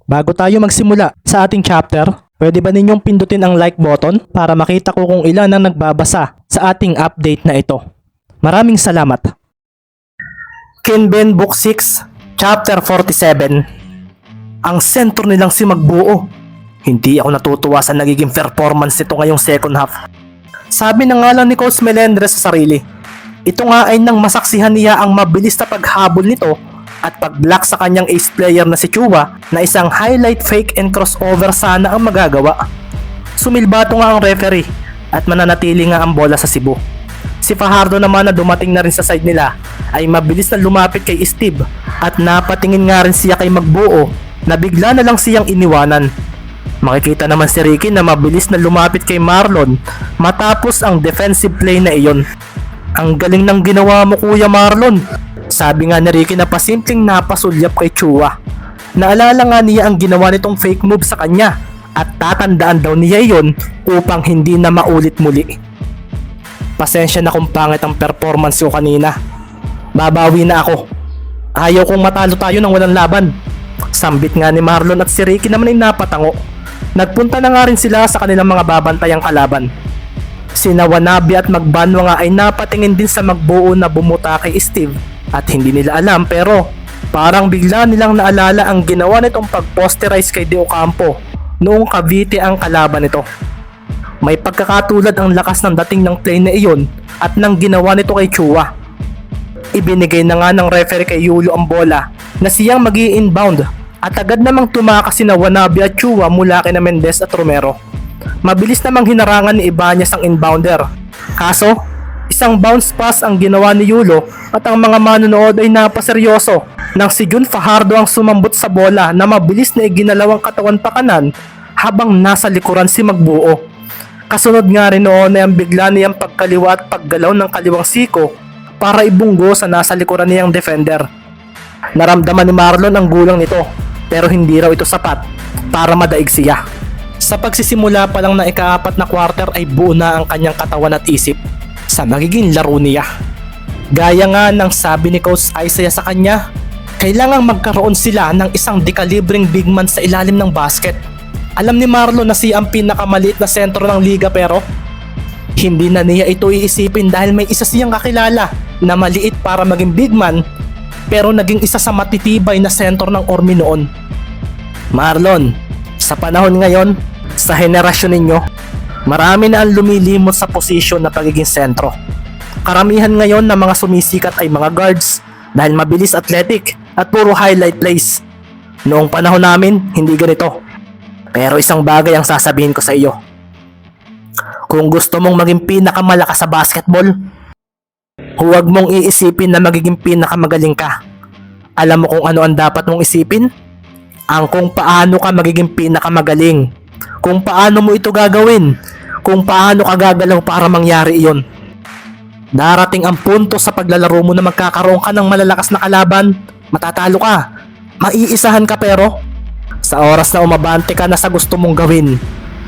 Bago tayo magsimula sa ating chapter, pwede ba ninyong pindutin ang like button para makita ko kung ilan ang nagbabasa sa ating update na ito. Maraming salamat. Kinben Book 6, Chapter 47. Ang sentro nilang si Magbuo. Hindi ako natutuwa sa nagiging performance nito ngayong second half. Sabi na nga lang ni Coach Melendres sa sarili. Ito nga ay nang masaksihan niya ang mabilis na paghabol nito at pag-block sa kanyang ace player na si Chua na isang highlight fake and crossover sana ang magagawa. Sumilbato nga ang referee at mananatili nga ang bola sa Cebu. Si Fajardo naman na dumating na rin sa side nila ay mabilis na lumapit kay Steve at napatingin nga rin siya kay Magbuo na bigla na lang siyang iniwanan. Makikita naman si Ricky na mabilis na lumapit kay Marlon matapos ang defensive play na iyon. Ang galing ng ginawa mo, Kuya Marlon. Sabi nga ni Ricky na pasimpleng napasulyap kay Chua. Naalala nga niya ang ginawa nitong fake move sa kanya at tatandaan daw niya iyon upang hindi na maulit muli. Pasensya na kung pangit ang performance ko kanina. Babawi na ako. Ayaw kong matalo tayo ng walang laban. Sambit nga ni Marlon at si Ricky naman ay napatango. Nagpunta na nga rin sila sa kanilang mga babantayang kalaban. Sina Wanabe at Magbanwa nga ay napatingin din sa Magbuo na bumuta kay Steve at hindi nila alam pero parang bigla nilang naalala ang ginawa nitong pag-posterize kay De Ocampo noong Cavite ang kalaban nito. May pagkakatulad ang lakas ng dating ng play na iyon at nang ginawa nito kay Chua. Ibinigay na nga ng referee kay Yulo ang bola na siyang mag-i-inbound at agad namang tumakas sina Wanabe at Chua mula kina Mendez at Romero. Mabilis namang hinarangan ni Ibanez ang inbounder. Kaso, isang bounce pass ang ginawa ni Yulo at ang mga manonood ay napaseryoso nang si Jun Fajardo ang sumambot sa bola na mabilis na iginalaw ang katawan pa kanan habang nasa likuran si Magbuo. Kasunod nga rin noon ay ang bigla niyang pagkaliwa at paggalaw ng kaliwang siko para ibunggo sa nasa likuran niyang defender. Naramdaman ni Marlon ang gulang nito pero hindi raw ito sapat para madaig siya. Sa pagsisimula pa lang ng ika-4 na quarter ay buo na ang kanyang katawan at isip sa magiging laro niya. Gaya nga ng sabi ni Coach Isaiah sa kanya, kailangang magkaroon sila ng isang dekalibreng big man sa ilalim ng basket. Alam ni Marlon na siya ang pinakamaliit na sentro ng liga pero hindi na niya ito iisipin dahil may isa siyang kakilala na maliit para maging big man pero naging isa sa matitibay na sentro ng Ormi noon. Marlon, sa panahon ngayon, sa henerasyon ninyo, marami na ang lumilimot sa posisyon na pagiging sentro. Karamihan ngayon na mga sumisikat ay mga guards dahil mabilis, athletic at puro highlight plays. Noong panahon namin, hindi ganito. Pero isang bagay ang sasabihin ko sa iyo. Kung gusto mong maging pinakamalakas sa basketball, huwag mong iisipin na magiging pinakamagaling ka. Alam mo kung ano ang dapat mong isipin? Ang kung paano ka magiging pinakamagaling. Kung paano mo ito gagawin. Kung paano ka gagalaw para mangyari iyon. Darating ang punto sa paglalaro mo na magkakaroon ka ng malalakas na kalaban. Matatalo ka. Maiisahan ka pero sa oras na umabante ka na sa gusto mong gawin,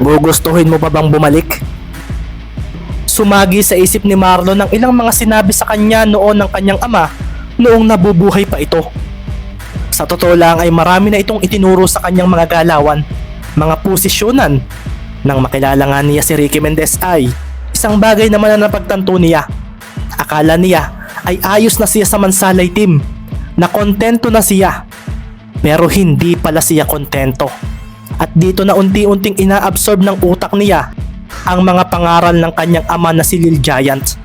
gugustuhin mo pa bang bumalik? Sumagi sa isip ni Marlon ang ilang mga sinabi sa kanya noon ng kanyang ama noong nabubuhay pa ito. Sa totoo lang ay marami na itong itinuro sa kanyang mga galawan, mga posisyonan. Nang makilala nga niya si Ricky Mendez ay isang bagay naman na napagtanto niya. Akala niya ay ayos na siya sa Mansalay team, na kontento na siya. Pero hindi pala siya kontento. At dito na unti-unting inaabsorb ng utak niya ang mga pangaral ng kanyang ama na si Lil Giant.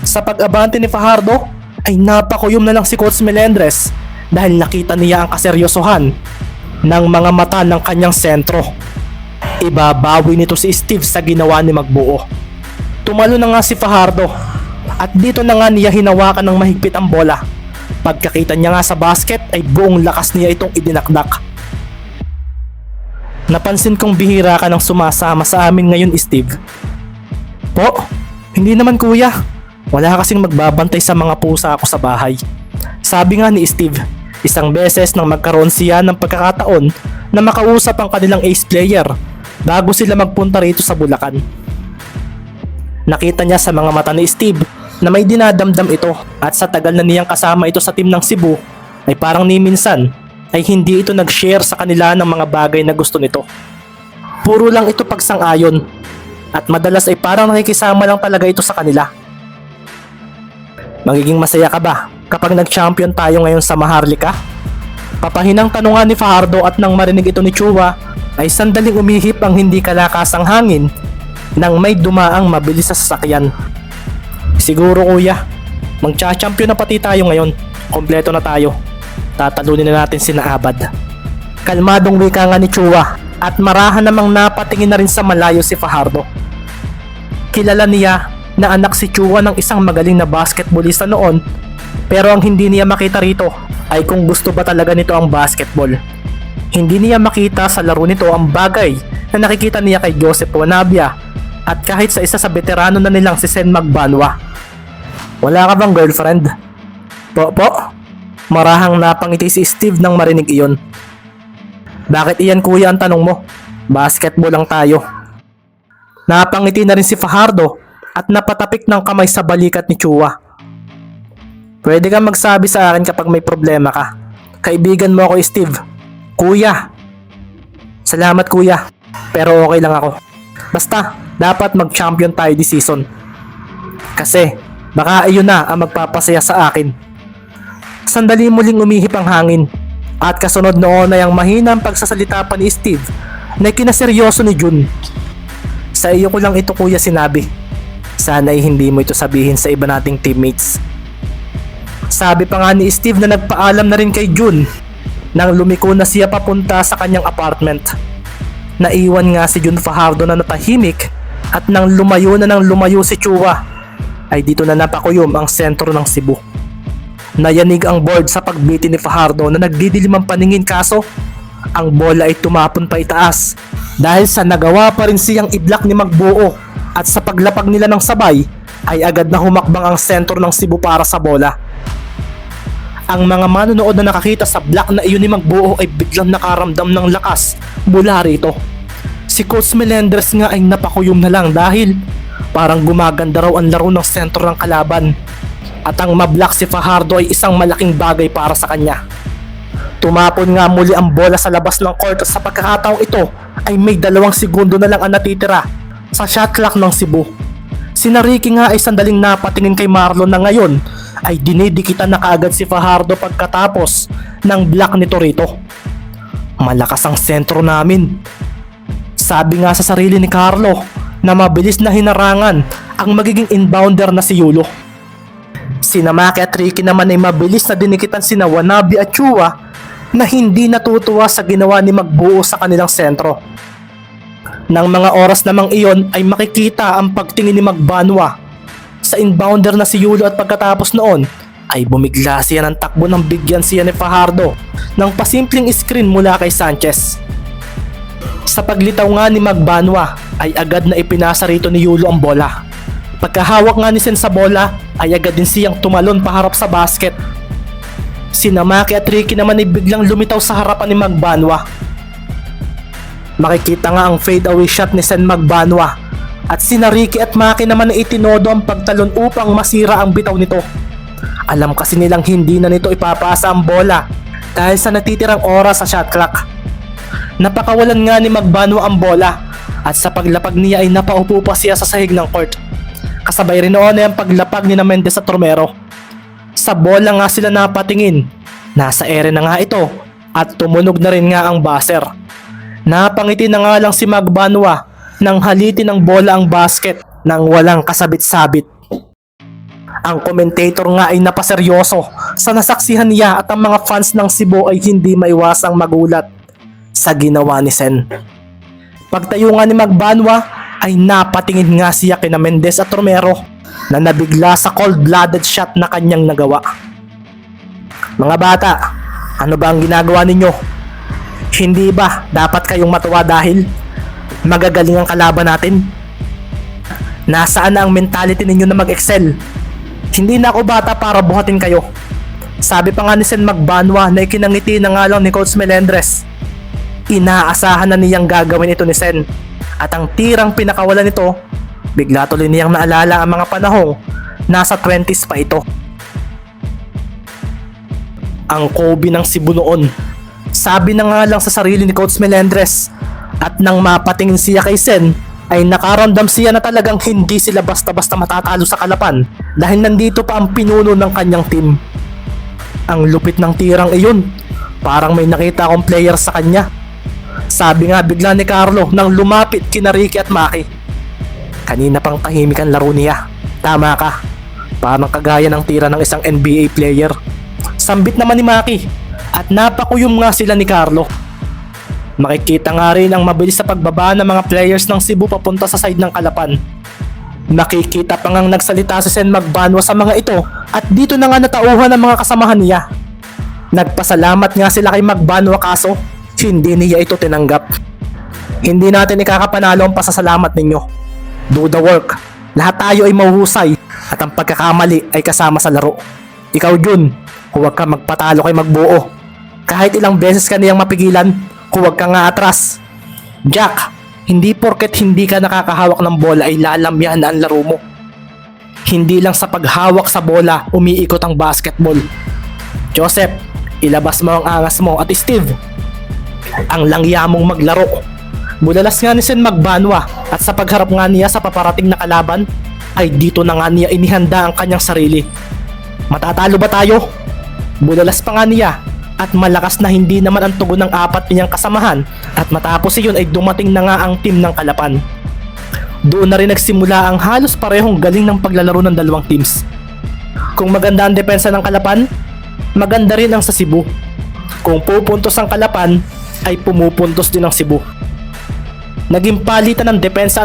Sa pag-abante ni Fajardo ay napakuyom na lang si Coach Melendres dahil nakita niya ang kaseryosohan ng mga mata ng kanyang sentro. Ibabawi nito si Steve sa ginawa ni Magbuo. Tumalo na nga si Fajardo at dito na nga niya hinawakan ng mahigpit ang bola. Pagkakita niya nga sa basket ay buong lakas niya itong idinakdak. Napansin kong bihira ka ng sumasama sa amin ngayon, Steve. Po, hindi naman kuya. Wala kasing magbabantay sa mga pusa ako sa bahay. Sabi nga ni Steve, isang beses nang magkaroon siya ng pagkakataon na makausap ang kanilang ace player bago sila magpunta rito sa Bulacan. Nakita niya sa mga mata ni Steve na may dinadamdam ito at sa tagal na niyang kasama ito sa team ng Cebu ay parang ni minsan ay hindi ito nag-share sa kanila ng mga bagay na gusto nito. Puro lang ito pagsang-ayon at madalas ay parang nakikisama lang talaga ito sa kanila. Magiging masaya ka ba kapag nag-champion tayo ngayon sa Maharlika? Papahinang tanungan ni Fajardo at nang marinig ito ni Chua ay sandaling umihip ang hindi kalakasang hangin nang may dumaang mabilis sa sasakyan. Siguro kuya, magcha-champion na pati tayo ngayon. Kompleto na tayo. Tatalunin na natin sina Abad. Kalmadong wika nga ni Chua at marahan namang napatingin na rin sa malayo si Fajardo. Kilala niya na anak si Chua ng isang magaling na basketballista noon, pero ang hindi niya makita rito ay kung gusto ba talaga nito ang basketball. Hindi niya makita sa laro nito ang bagay na nakikita niya kay Joseph Wanabia at kahit sa isa sa veterano na nilang si Sen Magbanwa. Wala ka bang girlfriend? Po? Marahang napangiti si Steve nang marinig iyon. Bakit iyan kuya ang tanong mo? Basketball lang tayo. Napangiti na rin si Fajardo at napatapik ng kamay sa balikat ni Chua. Pwede kang magsabi sa akin kapag may problema ka. Kaibigan mo ako, Steve. Kuya. Salamat kuya, pero okay lang ako. Basta, dapat mag-champion tayo this season. Kasi, baka iyon na ang magpapasaya sa akin. Sandali muling umihip ang hangin at kasunod noon ay ang mahinang pagsasalita pa ni Steve na kinaseryoso ni Jun. Sa iyo ko lang ito kuya sinabi. Sana ay hindi mo ito sabihin sa iba nating teammates. Sabi pa nga ni Steve na nagpaalam na rin kay Jun nang lumiko na siya papunta sa kanyang apartment. Naiwan nga si Jun Fajardo na natahimik at nang lumayo si Chua ay dito na napakuyom ang sentro ng Cebu. Nayanig ang board sa pagbiti ni Fajardo na nagdidilim ang paningin kaso ang bola ay tumapon pa itaas dahil sa nagawa pa rin siyang i-block ni Magbuo at sa paglapag nila ng sabay ay agad na humakbang ang sentro ng Cebu para sa bola. Ang mga manonood na nakakita sa block na iyon ni Magbuo ay biglang nakaramdam ng lakas mula rito. Si Coach Melendres nga ay napakuyom na lang dahil parang gumaganda raw ang laro ng sentro ng kalaban. At ang mablock si Fajardo ay isang malaking bagay para sa kanya. Tumapon nga muli ang bola sa labas ng court at sa pagkakataong ito ay may 2 segundo na lang ang natitira sa shot clock ng Cebu. Si Ricky nga ay sandaling napatingin kay Marlon na ngayon ay dinidikitan na kaagad si Fajardo pagkatapos ng block nito rito. Malakas ang sentro namin. Sabi nga sa sarili ni Carlo na mabilis na hinarangan ang magiging inbounder na si Yulo. Sina Maki at Ricky naman ay mabilis na dinikitan sina Wanabe at Chua na hindi natutuwa sa ginawa ni Magbuo sa kanilang sentro. Nang mga oras namang iyon ay makikita ang pagtingin ni Magbanwa sa inbounder na si Yulo at pagkatapos noon ay bumigla siya ng takbo nang bigyan siya ni Fajardo ng pasimpleng screen mula kay Sanchez. Sa paglitaw nga ni Magbanwa ay agad na ipinasa rito ni Yulo ang bola. Pagkahawak nga ni Sen sa bola ay agad din siyang tumalon paharap sa basket. Sina Maki at Ricky naman ay biglang lumitaw sa harapan ni Magbanwa. Makikita nga ang fade away shot ni Sen Magbanwa at sina Ricky at Maki naman ay itinodo ang pagtalon upang masira ang bitaw nito. Alam kasi nilang hindi na nito ipapasa ang bola dahil sa natitirang oras sa shot clock. Napakawalan nga ni Magbanwa ang bola at sa paglapag niya ay napaupo pa siya sa sahig ng court. Kasabay rin noon ay ang paglapag ni Mendez at Romero. Sa bola nga sila napatingin. Nasa ere na nga ito at tumunog na rin nga ang buzzer. Napangiti na nga lang si Magbanwa nang halitin ng bola ang basket nang walang kasabit-sabit. Ang commentator nga ay napaseryoso sa nasaksihan niya at ang mga fans ng Cebu ay hindi maiwasang magulat sa ginawa ni Sen. Pagtayo nga ni Magbanwa ay napatingin nga siya kina Mendez at Romero na nabigla sa cold-blooded shot na kanyang nagawa. Mga bata, ano ba ang ginagawa ninyo? Hindi ba dapat kayong matuwa dahil magagaling ang kalaban natin? Nasaan na ang mentality ninyo na mag-excel? Hindi na ako bata para buhatin kayo. Sabi pa nga ni Sen Magbanwa na ikinangiti na nga lang ni Coach Melendres. Inaasahan na niyang gagawin ito ni Sen. At ang tirang pinakawalan nito, bigla tuloy niyang naalala ang mga panahong nasa 20s pa ito. Ang Kobe ng Cebu noon. Sabi na nga lang sa sarili ni Coach Melendres at nang mapatingin siya kay Sen ay nakaramdam siya na talagang hindi sila basta-basta matatalo sa Kalapan dahil nandito pa ang pinuno ng kanyang team. Ang lupit ng tirang iyon, parang may nakita akong player sa kanya. Sabi nga bigla ni Carlo nang lumapit kina Ricky at Maki. Kanina pang tahimik ang laro niya. Tama ka, parang kagaya ng tira ng isang NBA player. Sambit naman ni Maki at napakuyom nga sila ni Carlo. Makikita nga rin ang mabilis sa pagbaba ng mga players ng Cebu papunta sa side ng Kalapan. Nakikita pa ngang nagsalita si Sen Magbanwa sa mga ito at dito na nga natauhan ang mga kasamahan niya. Nagpasalamat nga sila kay Magbanwa kaso hindi niya ito tinanggap. Hindi natin ikakapanalo ang pasasalamat ninyo. Do the work. Lahat tayo ay mahuhusay at ang pagkakamali ay kasama sa laro. Ikaw Jun, huwag ka magpatalo kay Magbuo. Kahit ilang beses ka niyang mapigilan, huwag ka nga atras. Jack, hindi porket hindi ka nakakahawak ng bola ay lalamyahan na ang laro mo. Hindi lang sa paghawak sa bola umiikot ang basketball. Joseph, ilabas mo ang angas mo at Steve, ang langya mong maglaro. Bulalas nga ni Sen Magbanwa at sa pagharap nga niya sa paparating na kalaban ay dito na nga niya inihanda ang kanyang sarili. Matatalo ba tayo? Bulalas pa nga niya at malakas na hindi naman ang tugon ng apat niyang kasamahan at matapos iyon ay dumating na nga ang team ng Kalapan. Doon na rin nagsimula ang halos parehong galing ng paglalaro ng dalawang teams. Kung maganda ang depensa ng Kalapan, maganda rin ang sa Cebu. Kung pupuntos ang Kalapan, ay pumupuntos din ang Cebu. Naging palitan ng depensa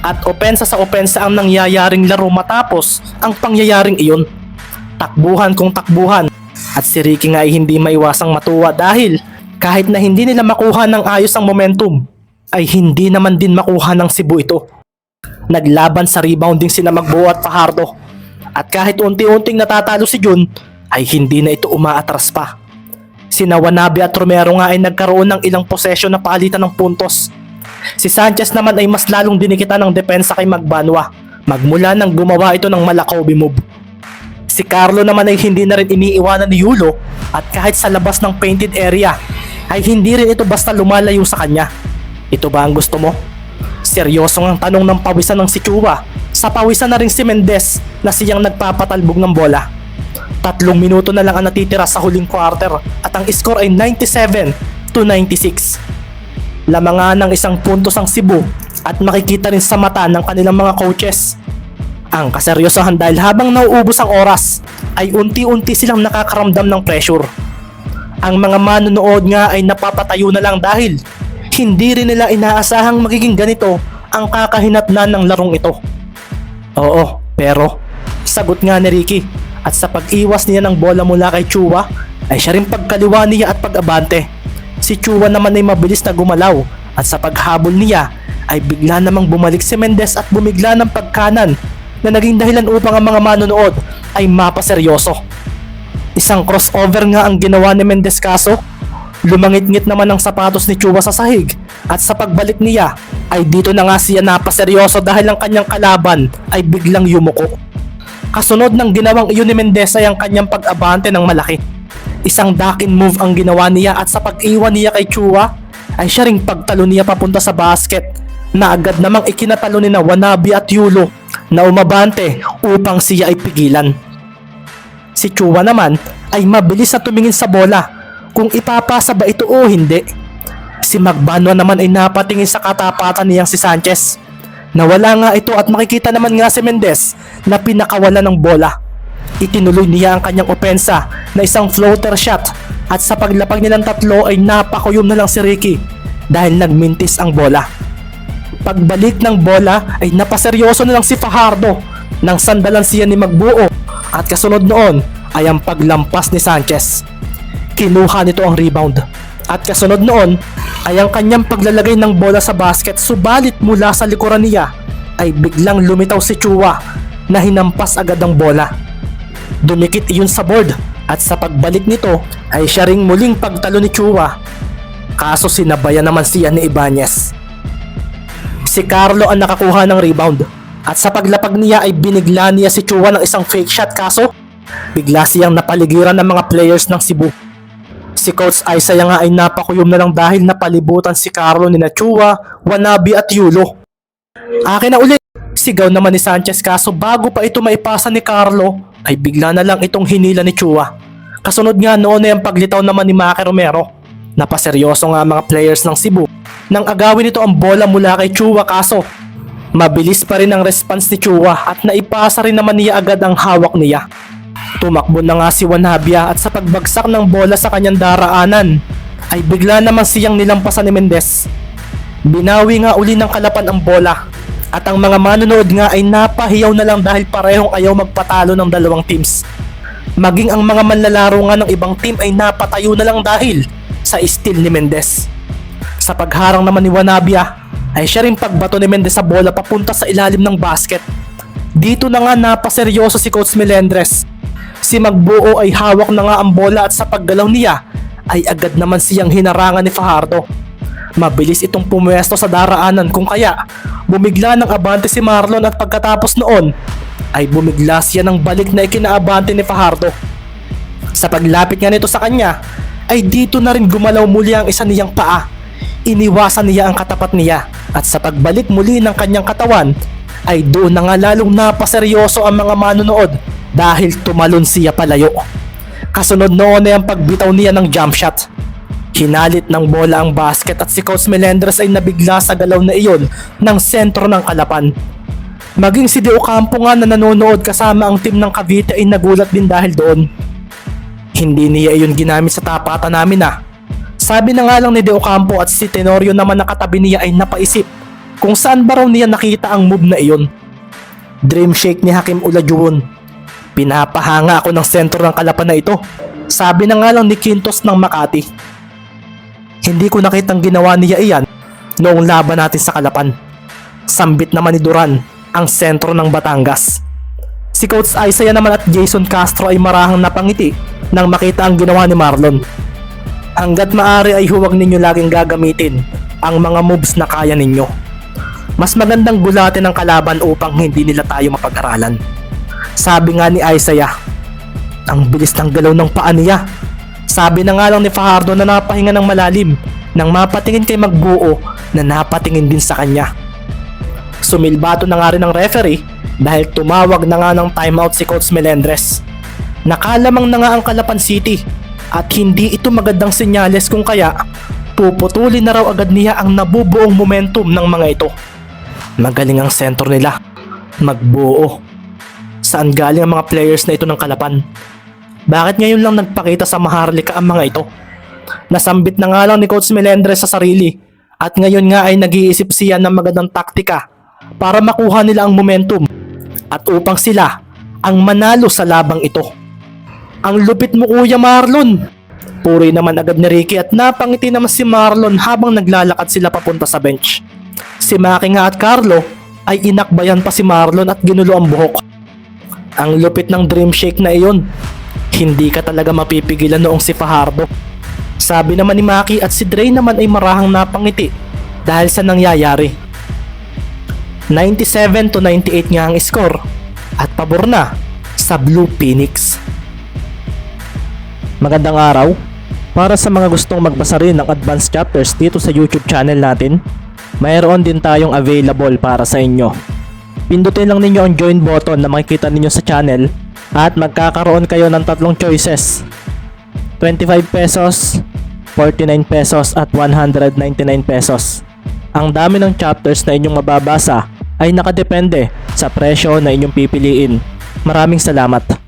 at opensa sa opensa ang nangyayaring laro matapos ang pangyayaring iyon. Takbuhan kung takbuhan. At si Ricky nga ay hindi maiwasang matuwa dahil kahit na hindi nila makuha ng ayos ang momentum, ay hindi naman din makuha ng Cebu ito. Naglaban sa rebounding sina Magbuo at Fajardo. At kahit unti-unting natatalo si Jun, ay hindi na ito umaatras pa. Sina Wanabe at Romero nga ay nagkaroon ng ilang posesyon na palitan ng puntos. Si Sanchez naman ay mas lalong dinikitan ng depensa kay Magbanwa magmula nang gumawa ito ng Malakobi move. Si Carlo naman ay hindi na rin iniiwanan ni Yulo at kahit sa labas ng painted area ay hindi rin ito basta lumalayo sa kanya. Ito ba ang gusto mo? Seryosong ang tanong ng pawisan ng si Chua. Sa pawisan na rin si Mendez na siyang nagpapatalbog ng bola. 3 minuto na lang ang natitira sa huling quarter at ang score ay 97-96. Lamangan ng isang puntos ang Cebu at makikita rin sa mata ng kanilang mga coaches ang kaseryosohan dahil habang nauubos ang oras ay unti-unti silang nakakaramdam ng pressure. Ang mga manonood nga ay napapatayo na lang dahil hindi rin nila inaasahang magiging ganito ang kakahinatnan ng larong ito. Oo, pero sagot nga ni Ricky at sa pag-iwas niya ng bola mula kay Chua ay siya rin pagkaliwa niya at pag-abante. Si Chua naman ay mabilis na gumalaw at sa paghabol niya ay bigla namang bumalik si Mendez at bumigla ng pagkanan na naging dahilan upang ang mga manonood ay mapaseryoso. Isang crossover nga ang ginawa ni Mendez kaso lumangit-ngit naman ang sapatos ni Chua sa sahig at sa pagbalik niya ay dito na nga siya napaseryoso dahil ang kanyang kalaban ay biglang yumuko. Kasunod ng ginawang iyon ni Mendez ay ang kanyang pag-abante ng malaki. Isang duck-in move ang ginawa niya at sa pag-iwan niya kay Chua ay siya ring pagtalo niya papunta sa basket na agad namang ikinatalo ni na Wanabe at Yulo na umabante upang siya ay pigilan. Si Chua naman ay mabilis na tumingin sa bola kung ipapasa ba ito o hindi. Si Magbanwa naman ay napatingin sa katapatan niyang si Sanchez. Nawala nga ito at makikita naman nga si Mendez na pinakawala ng bola. Itinuloy niya ang kanyang opensa na isang floater shot at sa paglapag niya ng tatlo ay napakuyom na lang si Ricky dahil nagmintis ang bola. Pagbalik ng bola ay napaseryoso na lang si Fajardo nang sandalan siya ni Magbuo at kasunod noon ay ang paglampas ni Sanchez. Kinuha nito ang rebound at kasunod noon ay ang kanyang paglalagay ng bola sa basket subalit mula sa likuran niya ay biglang lumitaw si Chua na hinampas agad ang bola. Dumikit iyon sa board at sa pagbalik nito ay siya ring muling pagtalo ni Chua kaso sinabayan naman siya ni Ibanez. Si Carlo ang nakakuha ng rebound at sa paglapag niya ay binigla niya si Chua ng isang fake shot kaso bigla siyang napaligiran ng mga players ng Cebu. Si Coach Isaiah nga ay napakuyom na lang dahil napalibutan si Carlo ni Chua, Wanabe at Yulo. Akin na ulit! Sigaw naman ni Sanchez, kaso bago pa ito maipasa ni Carlo ay bigla na lang itong hinila ni Chua. Kasunod nga noon ay ang paglitaw naman ni Maki Romero. Napaseryoso nga mga players ng Cebu nang agawin ito ang bola mula kay Chua, kaso mabilis pa rin ang response ni Chua at naipasa rin naman niya agad ang hawak niya. Tumakbo na nga si Wanabe at sa pagbagsak ng bola sa kanyang daraanan ay bigla naman siyang nilampasan ni Mendez. Binawi nga uli ng Kalapan ang bola at ang mga manonood nga ay napahiyaw na lang dahil parehong ayaw magpatalo ng dalawang teams. Maging ang mga manlalaro nga ng ibang team ay napatayo na lang dahil sa steal ni Mendez. Sa pagharang naman ni Wanabe ay siya rin pagbato ni Mendez sa bola papunta sa ilalim ng basket. Dito na nga napaseryoso si Coach Melendres. Si Magbuo ay hawak na nga ang bola at sa paggalaw niya ay agad naman siyang hinarangan ni Fajardo. Mabilis itong pumwesto sa daraanan kung kaya bumigla ng abante si Marlon at pagkatapos noon ay bumigla siya ng balik na ikinaabante ni Fajardo. Sa paglapit nga nito sa kanya ay dito na rin gumalaw muli ang isa niyang paa. Iniwasan niya ang katapat niya at sa pagbalik muli ng kanyang katawan ay doon na nga lalong napaseryoso ang mga manonood dahil tumalon siya palayo. Kasunod noon ay ang pagbitaw niya ng jump shot. Hinalit ng bola ang basket at si Coach Melendres ay nabigla sa galaw na iyon ng sentro ng Kalapan. Maging si De Ocampo nga na nanonood kasama ang team ng Cavite ay nagulat din dahil doon. Hindi niya iyon ginamit sa tapatan namin Sabi na nga lang ni De Ocampo at si Tenorio naman na katabi niya ay napaisip kung saan ba raw niya nakita ang move na iyon. Dream shake ni Hakeem Olajuwon. Pinapahanga ako ng sentro ng Kalapan na ito. Sabi na nga lang ni Quintos ng Makati. Hindi ko nakitang ginawa niya iyan noong laban natin sa Kalapan. Sambit naman ni Duran ang sentro ng Batangas. Si Coach Isaiah naman at Jason Castro ay marahang napangiti nang makita ang ginawa ni Marlon. Hanggat maaari ay huwag ninyo laging gagamitin ang mga moves na kaya ninyo. Mas magandang gulatin ang kalaban upang hindi nila tayo mapag-aralan. Sabi nga ni Isaiah, ang bilis ng galaw ng paa niya. Sabi na nga lang ni Fajardo na napahinga ng malalim nang mapatingin kay Magbuo na napatingin din sa kanya. Sumilbato na nga rin ang referee dahil tumawag na nga ng timeout si Coach Melendres. Nakalamang na nga ang Kalapan City at hindi ito magandang senyales kung kaya puputulin na raw agad niya ang nabubuong momentum ng mga ito. Magaling ang sentro nila, Magbuo. Saan galing ang mga players na ito ng Kalapan? Bakit ngayon lang nagpakita sa Maharlika ang mga ito? Nasambit na nga lang ni Coach Melendres sa sarili at ngayon nga ay nag-iisip siya ng magandang taktika para makuha nila ang momentum at upang sila ang manalo sa labang ito. Ang lupit mo, Kuya Marlon! Puri naman agad ni Ricky at napangiti naman si Marlon habang naglalakad sila papunta sa bench. Si Maki nga at Carlo ay inakbayan pa si Marlon at ginulo ang buhok. Ang lupit ng dream shake na iyon. Hindi ka talaga mapipigilan noong si Fajardo. Sabi naman ni Maki at si Dre naman ay marahang napangiti dahil sa nangyayari. 97-98 nga ang score at pabor na sa Blue Phoenix. Magandang araw. Para sa mga gustong magbasa rin ng advanced chapters dito sa YouTube channel natin, mayroon din tayong available para sa inyo. Pindutin lang ninyo ang join button na makikita ninyo sa channel at magkakaroon kayo ng tatlong choices: 25 pesos, 49 pesos at 199 pesos. Ang dami ng chapters na inyong mababasa ay nakadepende sa presyo na inyong pipiliin. Maraming salamat.